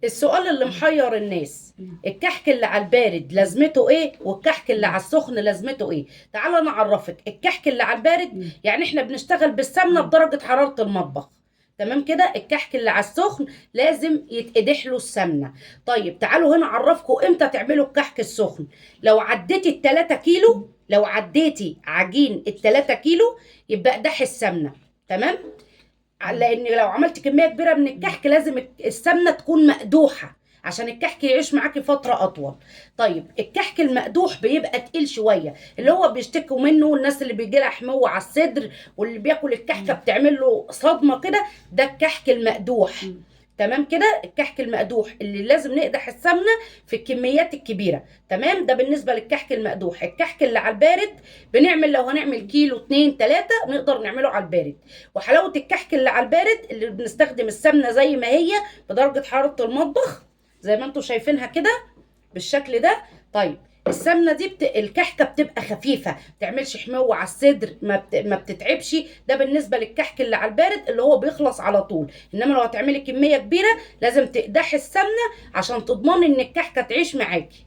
السؤال اللي محير الناس، الكحك اللي على البارد لازمته ايه والكحك اللي على السخن لازمته ايه؟ تعالى انا اعرفك. الكحك اللي على البارد يعني احنا بنشتغل بالسمنه بدرجه حراره المطبخ، تمام كده. الكحك اللي على السخن لازم يتقدح له السمنه. طيب تعالوا هنا اعرفكم امتى تعملوا الكحك السخن. لو عديتي ال3 كيلو، لو عديتي عجين ال3 كيلو يبقى اقدحي السمنه، تمام. لان لو عملت كميه كبيره من الكحك لازم السمنه تكون مقدوحه عشان الكحك يعيش معاكي فتره اطول. طيب الكحك المقدوح بيبقى تقيل شويه، اللي هو بيشتكوا منه الناس اللي بيجي لها حموه على الصدر واللي بياكل الكحكه بتعمل له صدمه كده، ده الكحك المقدوح. تمام كده. الكحك المقدوح اللي لازم نقدح السمنه في الكميات الكبيره، تمام. ده بالنسبه للكحك المقدوح. الكحك اللي على البارد بنعمل لو هنعمل كيلو 2 3 نقدر نعمله على البارد. وحلاوه الكحك اللي على البارد اللي بنستخدم السمنه زي ما هي بدرجه حراره المطبخ زي ما انتم شايفينها كده بالشكل ده. طيب السمنه دي الكحكه بتبقى خفيفه، ما بتعملش حموه على الصدر، ما بتتعبش. ده بالنسبه للكحك اللي على البارد اللي هو بيخلص على طول. انما لو هتعملي كميه كبيره لازم تقدحي السمنه عشان تضمني ان الكحكه تعيش معاكي.